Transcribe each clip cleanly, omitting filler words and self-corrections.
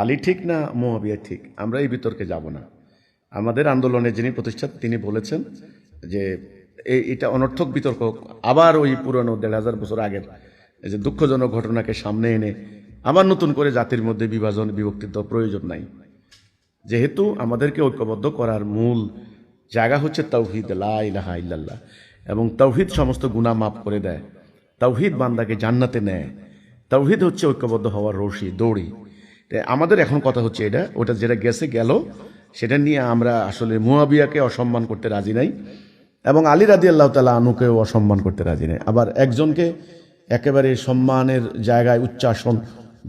আলী ঠিক না মুয়াবিয়া ঠিক, আমরা এই বিতর্কে যাব না। আমাদের আন্দোলনের যিনি প্রতিষ্ঠাতা তিনি বলেছেন যে এটা অনর্থক বিতর্ক, আবার ওই পুরনো ১৫০০ বছর আগের এই যে দুঃখজনক ঘটনাকে সামনে এনে আবার নতুন করে জাতির মধ্যে বিভাজন বিভক্তির তো প্রয়োজন নাই। যেহেতু আমাদেরকে ঐক্যবদ্ধ করার মূল জায়গা হচ্ছে তাওহীদ, লা ইলাহা ইল্লাল্লাহ, এবং তাওহীদ সমস্ত গুনাহ মাফ করে দেয়, তাওহীদ বান্দাকে জান্নাতে নেয়, তাওহীদ হচ্ছে ঐক্যবদ্ধ হওয়ার রশি দড়ি। আমাদের এখন কথা হচ্ছে ওটা যেটা গেছে গেল, সেটা নিয়ে আমরা আসলে মুয়াবিয়াকে অসম্মান করতে রাজি নাই এবং আলী রাদিয়াল্লাহু তাআলা আনহুকেও অসম্মান করতে রাজি নাই। আবার একজনকে একেবারে সম্মানের জায়গায় উচ্চাসন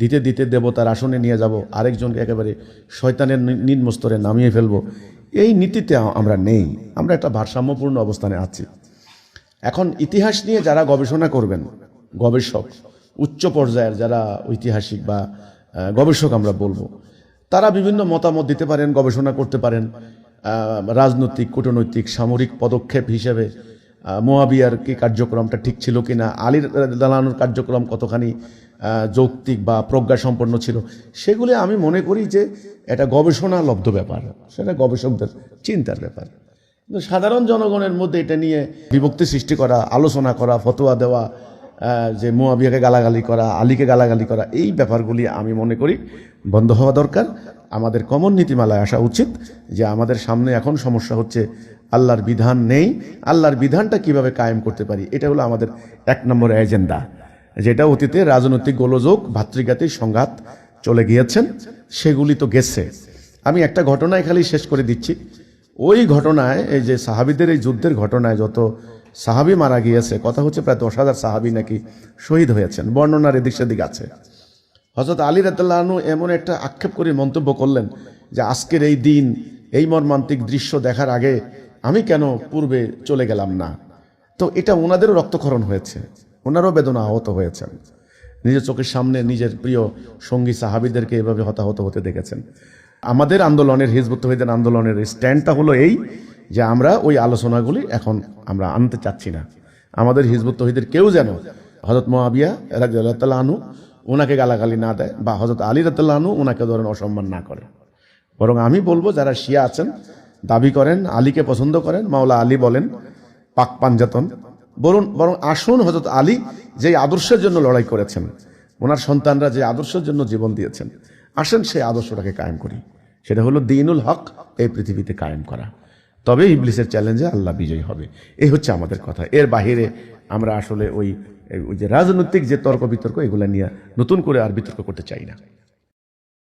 দিতে দিতে দেবতার আসনে নিয়ে যাব, আরেকজনকে একেবারে শয়তানের নিম্নস্তরে নামিয়ে ফেলবো, এই নীতিতে আমরা নেই। আমরা একটা ভারসাম্যপূর্ণ অবস্থানে আছি। এখন ইতিহাস নিয়ে যারা গবেষণা করবেন, গবেষক, উচ্চ পর্যায়ের যারা ঐতিহাসিক বা গবেষক আমরা বলবো, তারা বিভিন্ন মতামত দিতে পারেন, গবেষণা করতে পারেন। রাজনৈতিক, কূটনৈতিক, সামরিক পদক্ষেপ হিসেবে মুয়াবিয়ার কি কার্যক্রমটা ঠিক ছিল কিনা, আলী রাদিয়াল্লাহু আনহুর কার্যক্রম কতখানি যৌক্তিক বা প্রজ্ঞাসম্পন্ন ছিল, সেগুলি আমি মনে করি যে এটা গবেষণালব্ধ ব্যাপার, সেটা গবেষকদের চিন্তার ব্যাপার। কিন্তু সাধারণ জনগণের মধ্যে এটা নিয়ে বিভক্তি সৃষ্টি করা, আলোচনা করা, ফতোয়া দেওয়া, যে মুয়াবিয়াকে গালাগালি করা, আলীকে গালাগালি করা, এই ব্যাপারগুলি আমি মনে করি বন্ধ হওয়া দরকার। আমাদের কমন নীতিমালায় আসা উচিত যে আমাদের সামনে এখন সমস্যা হচ্ছে আল্লাহর বিধান নেই, আল্লাহর বিধানটা কিভাবে কায়েম করতে পারি, এটা হলো আমাদের ১ নম্বর এজেন্ডা। যেটা অতীতে রাজনৈতিক গোলযোগ, ভাতৃঘাতিক সংঘাত চলে গিয়েছেন, সেগুলি তো গেছে। আমি একটা ঘটনায় খালি শেষ করে দিচ্ছি। ওই ঘটনায়, এই যে সাহাবীদের এই যুদ্ধের ঘটনায় যত সাহাবী মারা গিয়েছে, কথা হচ্ছে প্রায় ১০,০০০ সাহাবী নাকি শহীদ হয়েছেন, বর্ণনার এদিক সেদিক আছে। হযরত আলী রাদিয়াল্লাহু আনহু এমন একটা আক্ষেপ করে মন্তব্য করলেন যে আজকের এই দিন, এই মর্মান্তিক দৃশ্য দেখার আগে আমি কেন পূর্বে চলে গেলাম না। তো এটা ওনাদেরও রক্তক্ষরণ হয়েছে, ওনারও বেদনা আহত হয়েছেন, নিজের চোখের সামনে নিজের প্রিয় সঙ্গী সাহাবীদেরকে এভাবে হতাহত হতে দেখেছেন। আমাদের আন্দোলনের, হিজবুত তৌহিদের আন্দোলনের স্ট্যান্ডটা হলো এই যে আমরা ওই আলোচনাগুলি এখন আমরা আনতে চাচ্ছি না। আমাদের হিজবুত তৌহিদের কেউ যেন হযরত মুয়াবিয়া রাদিয়াল্লাহু তাআলা আনহু ওনাকে গালাগালি না দেয়, বা হযরত আলী রাদিয়াল্লাহু আনহু ওনাকে ধরেন অসম্মান না করে। বরং আমি বলবো, যারা শিয়া আছেন, দাবি করেন, আলীকে পছন্দ করেন, মাওলা আলী বলেন, পাক পাঞ্জাতন, বরং আসুন হযরত আলী যে আদর্শের জন্য লড়াই করেছেন, ওনার সন্তানরা যে আদর্শের জন্য জীবন দিয়েছেন, আসেন সেই আদর্শটাকে কায়েম করি। সেটা হলো দ্বীনুল হক, এই পৃথিবীতে কায়েম করা। তবে ইবলিসের চ্যালেঞ্জে আল্লাহ বিজয়ী হবে। এই হচ্ছে আমাদের কথা। এর বাহিরে আমরা আসলে ওই যে রাজনৈতিক যে তর্ক বিতর্ক, এগুলো নিয়ে নতুন করে আর বিতর্ক করতে চাই না।